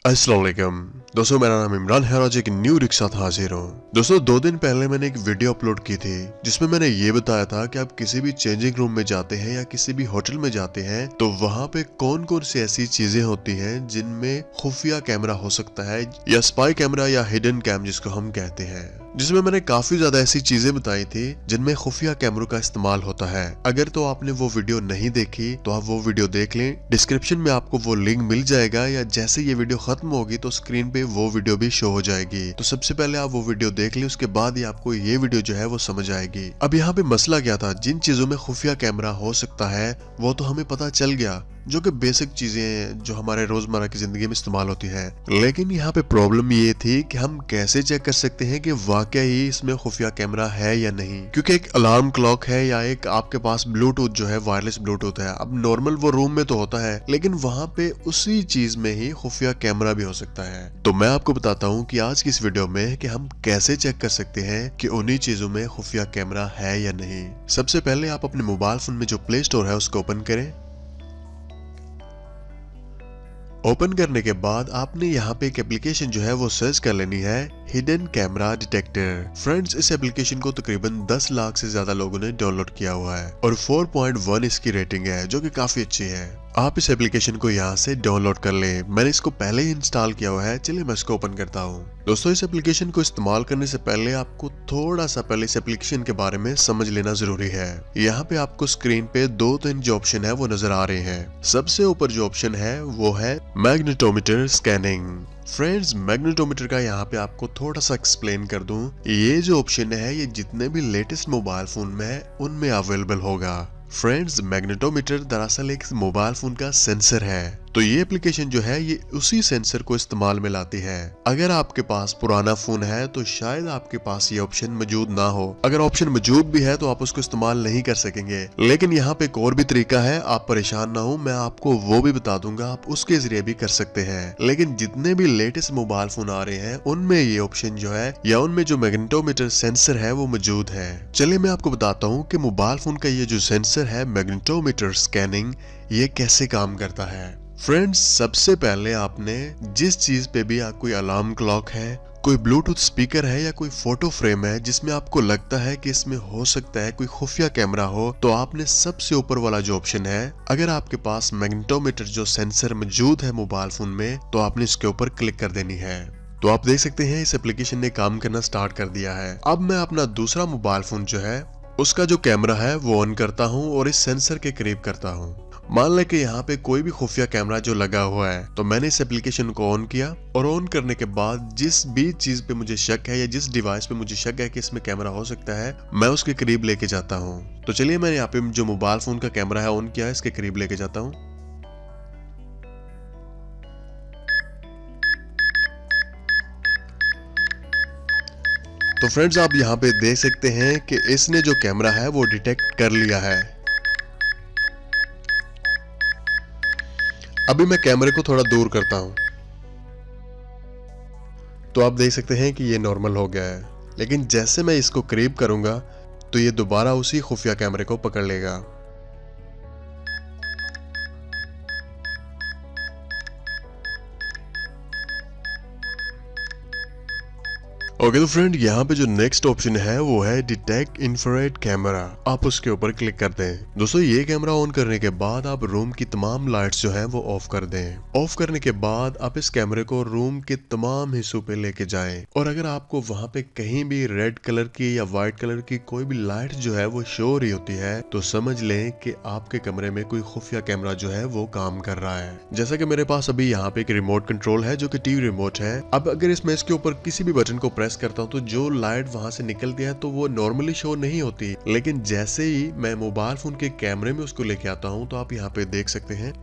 अस्सलाम वालेकुम दोस्तों, मेरा नाम इमरान है और आज एक न्यू रिक्शा साथ हाजिर हूँ। दोस्तों 2 दिन पहले मैंने एक वीडियो अपलोड की थी जिसमें मैंने ये बताया था कि आप किसी भी चेंजिंग रूम में जाते हैं या किसी भी होटल में जाते हैं तो वहाँ पे कौन कौन सी ऐसी चीजें होती हैं जिनमें खुफिया कैमरा हो सकता है या स्पाई कैमरा या हिडन कैम जिसको हम कहते हैं, जिसमें मैंने काफी ज्यादा ऐसी चीजें बताई थी जिनमें खुफिया कैमरों का इस्तेमाल होता है। अगर तो आपने वो वीडियो नहीं देखी तो आप वो वीडियो देख लें, डिस्क्रिप्शन में आपको वो लिंक मिल जाएगा या जैसे ये वीडियो खत्म होगी तो स्क्रीन पे वो वीडियो भी शो हो जाएगी। तो सबसे पहले आप वो वीडियो देख लें, उसके बाद ही आपको ये वीडियो जो है वो समझ आएगी। अब यहाँ पे मसला क्या था, जिन चीजों में खुफिया कैमरा हो सकता है वो तो हमें पता चल गया, जो कि बेसिक चीजें हैं जो हमारे रोजमर्रा की जिंदगी में इस्तेमाल होती है। लेकिन यहाँ पे प्रॉब्लम ये थी कि हम कैसे चेक कर सकते हैं कि वाकई ही इसमें खुफिया कैमरा है या नहीं, क्योंकि एक अलार्म क्लॉक है या एक आपके पास ब्लूटूथ जो है वायरलेस ब्लूटूथ है। अब नॉर्मल वो रूम में तो होता है लेकिन वहां पे उसी चीज में ही खुफिया कैमरा भी हो सकता है। तो मैं आपको बताता हूँ कि आज की इस वीडियो में कि हम कैसे चेक कर सकते हैं कि उन्हीं चीजों में खुफिया कैमरा है या नहीं। सबसे पहले आप अपने मोबाइल फोन में जो प्ले स्टोर है उसको ओपन करें। ओपन करने के बाद आपने यहाँ पे एक एप्लीकेशन जो है वो सर्च कर लेनी है, हिडन कैमरा डिटेक्टर। फ्रेंड्स, इस एप्लीकेशन को तकरीबन 10 लाख से ज्यादा लोगों ने डाउनलोड किया हुआ है और 4.1 इसकी रेटिंग है, जो कि काफी अच्छी है। आप इस एप्लीकेशन को यहाँ से डाउनलोड कर लें। मैंने इसको पहले ही इंस्टॉल किया हुआ है, चलिए मैं इसको ओपन करता हूँ। दोस्तों, इस एप्लीकेशन को इस्तेमाल करने से पहले आपको थोड़ा सा पहले इस एप्लीकेशन के बारे में समझ लेना जरूरी है। यहाँ पे आपको स्क्रीन पे 2-3 जो ऑप्शन है वो नजर आ रहे हैं। सबसे ऊपर जो ऑप्शन है वो है मैग्नेटोमीटर स्कैनिंग। फ्रेंड्स, मैग्नेटोमीटर का यहाँ पे आपको थोड़ा सा एक्सप्लेन कर दूं, ये जो ऑप्शन है ये जितने भी लेटेस्ट मोबाइल फोन में है उनमें अवेलेबल होगा। फ्रेंड्स, मैग्नेटोमीटर दरअसल एक मोबाइल फोन का सेंसर है, तो ये एप्लीकेशन जो है ये उसी सेंसर को इस्तेमाल में लाती है। अगर आपके पास पुराना फोन है तो शायद आपके पास ये ऑप्शन मौजूद ना हो। अगर ऑप्शन मौजूद भी है तो आप उसको इस्तेमाल नहीं कर सकेंगे। लेकिन यहाँ पे एक और भी तरीका है, आप परेशान ना हो, मैं आपको वो भी बता दूंगा, आप उसके जरिए भी कर सकते हैं। लेकिन जितने भी लेटेस्ट मोबाइल फोन आ रहे हैं उनमें ये ऑप्शन जो है या उनमें जो मैग्नेटोमीटर सेंसर है वो मौजूद है। चलिए मैं आपको बताता हूँ कि मोबाइल फोन का ये जो सेंसर है मैग्नेटोमीटर स्कैनिंग, ये कैसे काम करता है। फ्रेंड्स, सबसे पहले आपने जिस चीज पे भी कोई अलार्म क्लॉक है, कोई ब्लूटूथ स्पीकर है या कोई फोटो फ्रेम है जिसमें आपको लगता है कि इसमें हो सकता है कोई खुफिया कैमरा हो, तो आपने सबसे ऊपर वाला जो ऑप्शन है, अगर आपके पास मैग्नेटोमीटर जो सेंसर मौजूद है मोबाइल फोन में, तो आपने इसके ऊपर क्लिक कर देनी है। तो आप देख सकते हैं इस एप्लीकेशन ने काम करना स्टार्ट कर दिया है। अब मैं अपना दूसरा मोबाइल फोन जो है उसका जो कैमरा है वो ऑन करता हूँ और इस सेंसर के करीब करता हूँ। मान लें कि यहाँ पे कोई भी खुफिया कैमरा जो लगा हुआ है, तो मैंने इस एप्लीकेशन को ऑन किया और ऑन करने के बाद जिस भी चीज पे मुझे शक है या जिस डिवाइस पे मुझे शक है कि इसमें कैमरा हो सकता है, मैं उसके करीब लेके जाता हूँ। तो चलिए मैंने यहाँ पे जो मोबाइल फोन का कैमरा है ऑन किया है, इसके करीब लेके जाता हूँ। तो फ्रेंड्स, आप यहाँ पे देख सकते हैं कि इसने जो कैमरा है वो डिटेक्ट कर लिया है। अभी मैं कैमरे को थोड़ा दूर करता हूं तो आप देख सकते हैं कि ये नॉर्मल हो गया है, लेकिन जैसे मैं इसको करीब करूंगा तो ये दोबारा उसी खुफिया कैमरे को पकड़ लेगा। ओके, तो फ्रेंड यहाँ पे जो नेक्स्ट ऑप्शन है वो है डिटेक्ट इंफ्रारेड कैमरा। आप उसके ऊपर क्लिक कर दें। दोस्तों, ये कैमरा ऑन करने के बाद आप रूम की तमाम लाइट्स जो हैं वो ऑफ कर दें। ऑफ करने के बाद आप इस कैमरे को रूम के तमाम हिस्सों पे लेके जाएं और अगर आपको वहां पे कहीं भी रेड कलर की या व्हाइट कलर की कोई भी लाइट जो है वो शो हो रही होती है तो समझ लें कि आपके कमरे में कोई खुफिया कैमरा जो है वो काम कर रहा है। जैसा कि मेरे पास अभी यहाँ पे एक रिमोट कंट्रोल है जो कि टीवी रिमोट है। अब अगर इसमें इसके ऊपर किसी भी बटन को प्रेस करता हूं तो जो लाइट वहां से निकलती है तो वो नॉर्मली शो नहीं होती, लेकिन जैसे ही मैं मोबाइल फोन के कैमरे में उसको लेके आता हूं तो आप यहाँ पे देख सकते हैं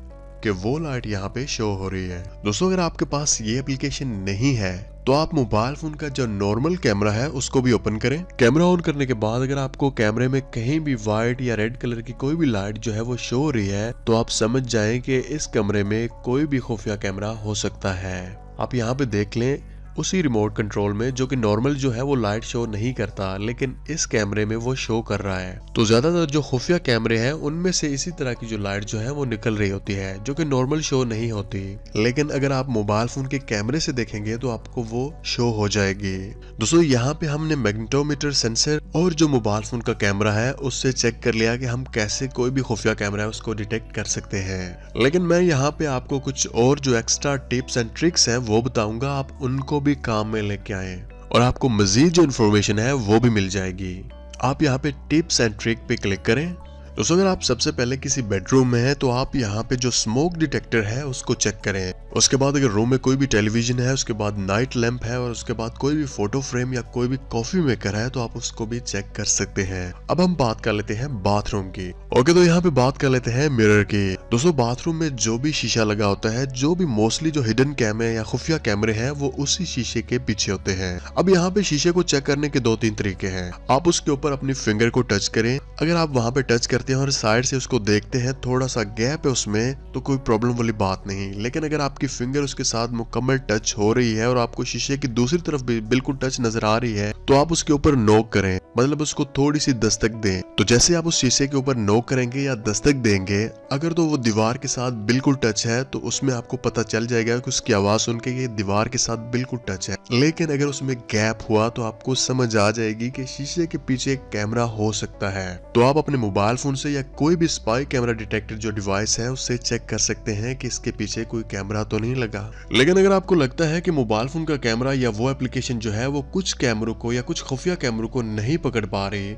कि वो लाइट यहाँ पे शो हो रही है। दोस्तों, अगर आपके पास ये एप्लीकेशन नहीं है तो आप मोबाइल फोन का जो नॉर्मल कैमरा है उसको भी ओपन करें। कैमरा ऑन करने के बाद अगर आपको कैमरे में कहीं भी व्हाइट या रेड कलर की कोई भी लाइट जो है वो शो हो रही है तो आप समझ जाएं कि इस कमरे में कोई भी खुफिया कैमरा हो सकता है। आप यहाँ पे देख लें, उसी रिमोट कंट्रोल में, जो कि नॉर्मल जो है वो लाइट शो नहीं करता, लेकिन इस कैमरे में वो शो कर रहा है। तो ज्यादातर जो खुफिया कैमरे हैं उनमें से इसी तरह की जो लाइट जो है वो निकल रही होती है, जो कि नॉर्मल शो नहीं होती। लेकिन अगर आप मोबाइल फोन के कैमरे से देखेंगे तो आपको वो शो हो जाएगी। दोस्तों यहाँ पे हमने मैग्नेटोमीटर सेंसर और जो मोबाइल फोन का कैमरा है उससे चेक कर लिया कि हम कैसे कोई भी खुफिया कैमरा है उसको डिटेक्ट कर सकते हैं। लेकिन मैं यहाँ पे आपको कुछ और जो एक्स्ट्रा टिप्स एंड ट्रिक्स हैं वो बताऊंगा, आप उनको भी काम में लेके आए और आपको मजीद जो इन्फॉर्मेशन है वो भी मिल जाएगी। आप यहाँ पे टिप्स एंड ट्रिक पे क्लिक करें। दोस्तों अगर आप सबसे पहले किसी बेडरूम में हैं तो आप यहाँ पे जो स्मोक डिटेक्टर है उसको चेक करें। उसके बाद अगर रूम में कोई भी टेलीविजन है, उसके बाद नाइट लैंप है और उसके बाद कोई भी फोटो फ्रेम या कोई भी कॉफी मेकर है तो आप उसको भी चेक कर सकते हैं। अब हम बात कर लेते हैं बाथरूम की। ओके, तो यहाँ पे बात कर लेते हैं मिरर की। दोस्तों बाथरूम में जो भी शीशा लगा होता है, जो भी मोस्टली जो हिडन कैमरे या खुफिया कैमरे हैं वो उसी शीशे के पीछे होते हैं। अब यहाँ पे शीशे को चेक करने के 2-3 तरीके हैं। आप उसके ऊपर अपनी फिंगर को टच करें। अगर आप वहां पे टच करते हैं और साइड से उसको देखते हैं, थोड़ा सा गैप है उसमें, तो कोई प्रॉब्लम वाली बात नहीं। लेकिन अगर आपकी फिंगर उसके साथ मुकम्मल टच हो रही है और आपको शीशे की दूसरी तरफ भी बिल्कुल टच नजर आ रही है तो आप उसके ऊपर नॉक करें, मतलब उसको थोड़ी सी दस्तक दें। तो जैसे आप उस शीशे के ऊपर नॉक करेंगे या दस्तक देंगे, अगर तो वो दीवार के साथ बिल्कुल टच है तो उसमें आपको पता चल जाएगा कि उसकी आवाज सुन के ये दीवार के साथ बिल्कुल टच है। लेकिन अगर उसमें गैप हुआ तो आपको समझ आ जाएगी कि शीशे के पीछे एक कैमरा हो सकता है। तो आप अपने मोबाइल फोन से या कोई भी स्पाई कैमरा डिटेक्टर जो डिवाइस है उससे चेक कर सकते हैं कि इसके पीछे कोई कैमरा तो नहीं लगा। लेकिन अगर आपको लगता है कि मोबाइल फोन का कैमरा या वो एप्लीकेशन जो है वो कुछ कैमरों को या कुछ खुफिया कैमरों को नहीं पकड़ पा रही,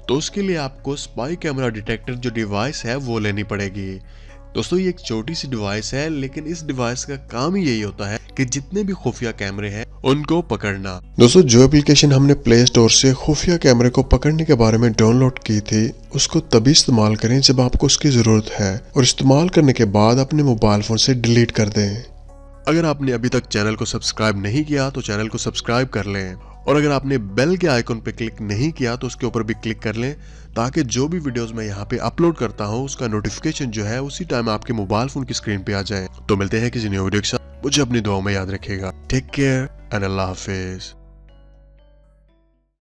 तो उसके लिए आपको स्पाई कैमरा डिटेक्टर जो डिवाइस है वो लेनी पड़ेगी। दोस्तों ये एक छोटी सी डिवाइस है, लेकिन इस डिवाइस का काम ही यही होता है कि जितने भी खुफिया कैमरे हैं उनको पकड़ना। दोस्तों जो एप्लीकेशन हमने प्ले स्टोर से खुफिया कैमरे को पकड़ने के बारे में डाउनलोड की थी, उसको तभी इस्तेमाल करें जब आपको उसकी जरूरत है, और इस्तेमाल करने के बाद अपने मोबाइल फोन से डिलीट कर दें। अगर आपने अभी तक चैनल को सब्सक्राइब नहीं किया तो चैनल को सब्सक्राइब कर लें, और अगर आपने बेल के आइकन पे क्लिक नहीं किया तो उसके ऊपर भी क्लिक कर लें, ताकि जो भी वीडियोस मैं यहाँ पे अपलोड करता हूँ उसका नोटिफिकेशन जो है उसी टाइम आपके मोबाइल फोन की स्क्रीन पे आ जाए। तो मिलते हैं किसी न्यू वीडियो के साथ। मुझे अपनी दुआओं में याद रखिएगा। Take care and Allah Hafiz.